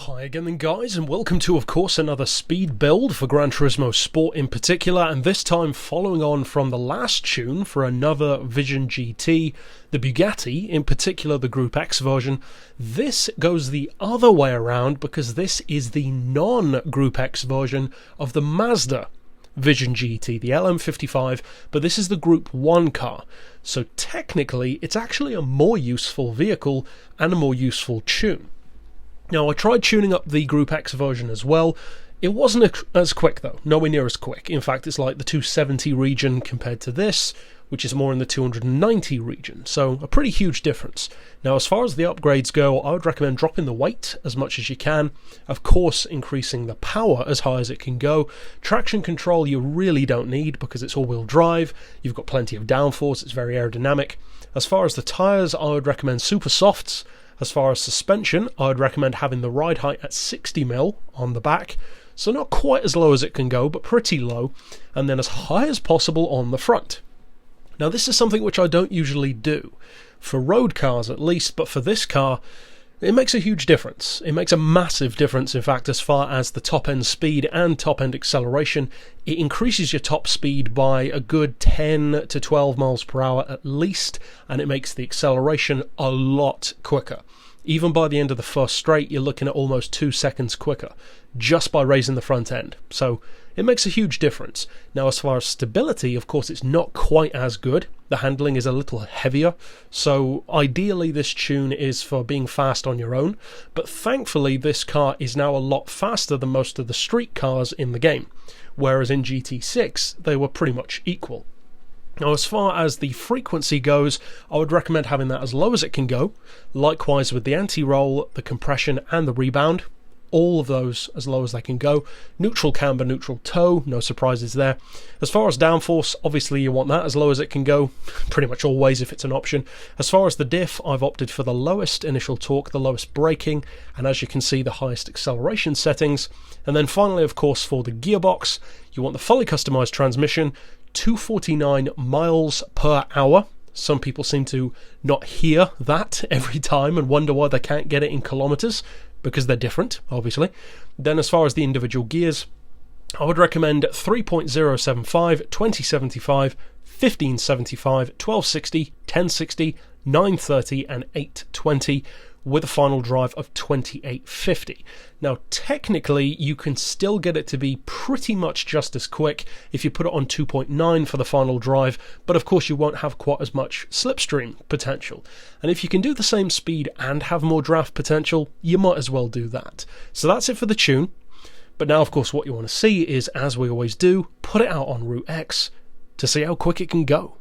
Hi again then guys, and welcome to of course another speed build for Gran Turismo Sport in particular, and this time following on from the last tune for another Vision GT, the Bugatti, in particular the Group X version. This goes the other way around because this is the non-Group X version of the Mazda Vision GT, the LM55, but this is the Group 1 car. So technically it's actually a more useful vehicle and a more useful tune. Now, I tried tuning up the Group X version as well. It wasn't as quick though, nowhere near as quick. In fact, it's like the 270 region compared to this, which is more in the 290 region, so a pretty huge difference. Now, as far as the upgrades go, I would recommend dropping the weight as much as you can, of course increasing the power as high as it can go. Traction control you really don't need because it's all-wheel drive, you've got plenty of downforce, it's very aerodynamic. As far as the tyres, I would recommend super softs. As far as suspension, I would recommend having the ride height at 60mm on the back, so not quite as low as it can go, but pretty low, and then as high as possible on the front. Now this is something which I don't usually do, for road cars at least, but for this car, it makes a huge difference. It makes a massive difference, in fact, as far as the top-end speed and top-end acceleration. It increases your top speed by a good 10 to 12 miles per hour at least, and it makes the acceleration a lot quicker. Even by the end of the first straight, you're looking at almost 2 seconds quicker, just by raising the front end. So it makes a huge difference. Now, as far as stability, of course, it's not quite as good. The handling is a little heavier, so ideally this tune is for being fast on your own, but thankfully this car is now a lot faster than most of the street cars in the game, whereas in GT6 they were pretty much equal. Now, as far as the frequency goes, I would recommend having that as low as it can go. Likewise with the anti-roll, the compression and the rebound, all of those as low as they can go. Neutral camber, neutral toe, no surprises there. As far as downforce, obviously you want that as low as it can go, pretty much always if it's an option. As far as the diff, I've opted for the lowest initial torque, the lowest braking, and as you can see, the highest acceleration settings. And then finally, of course, for the gearbox, you want the fully customized transmission, 249 miles per hour. Some people seem to not hear that every time and wonder why they can't get it in kilometers, because they're different, obviously. Then as far as the individual gears, I would recommend 3.075, 2075, 1575, 1260, 1060, 930 and 820, with a final drive of 2850. Now technically you can still get it to be pretty much just as quick if you put it on 2.9 for the final drive, but of course you won't have quite as much slipstream potential. And if you can do the same speed and have more draft potential, you might as well do that. So that's it for the tune. But now of course what you want to see is, as we always do, put it out on Route X to see how quick it can go.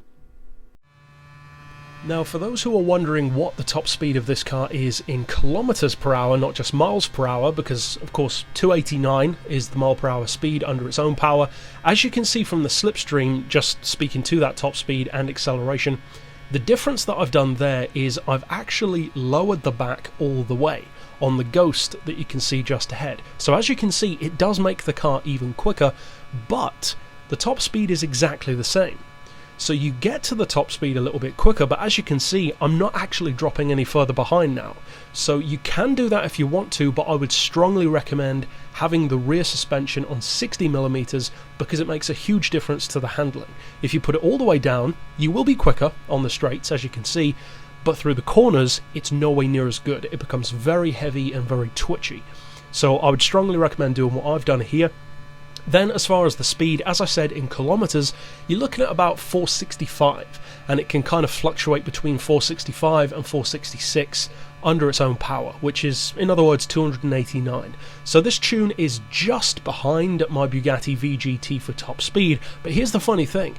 Now, for those who are wondering what the top speed of this car is in kilometers per hour, not just miles per hour, because of course 289 is the mile per hour speed under its own power. As you can see from the slipstream, just speaking to that top speed and acceleration, the difference that I've done there is I've actually lowered the back all the way on the Ghost that you can see just ahead. So as you can see, it does make the car even quicker, but the top speed is exactly the same. So you get to the top speed a little bit quicker, but as you can see, I'm not actually dropping any further behind now. So you can do that if you want to, but I would strongly recommend having the rear suspension on 60mm because it makes a huge difference to the handling. If you put it all the way down, you will be quicker on the straights, as you can see, but through the corners, it's nowhere near as good. It becomes very heavy and very twitchy. So I would strongly recommend doing what I've done here. Then as far as the speed, as I said, in kilometers, you're looking at about 465, and it can kind of fluctuate between 465 and 466 under its own power, which is, in other words, 289. So this tune is just behind my Bugatti VGT for top speed, but here's the funny thing.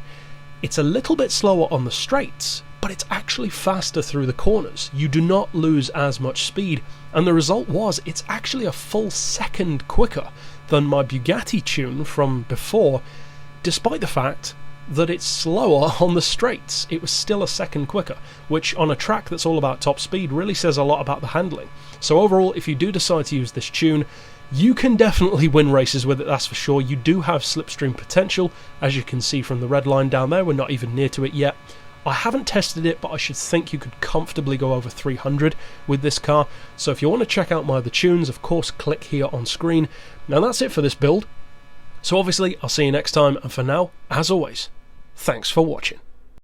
It's a little bit slower on the straights, but it's actually faster through the corners. You do not lose as much speed, and the result was it's actually a full second quicker than my Bugatti tune from before, despite the fact that it's slower on the straights. It was still a second quicker, which on a track that's all about top speed really says a lot about the handling. So overall, if you do decide to use this tune, you can definitely win races with it, that's for sure. You do have slipstream potential, as you can see from the red line down there. We're not even near to it yet. I haven't tested it, but I should think you could comfortably go over 300 with this car. So if you want to check out my other tunes, of course, click here on screen. Now that's it for this build. So obviously, I'll see you next time, and for now, as always, thanks for watching.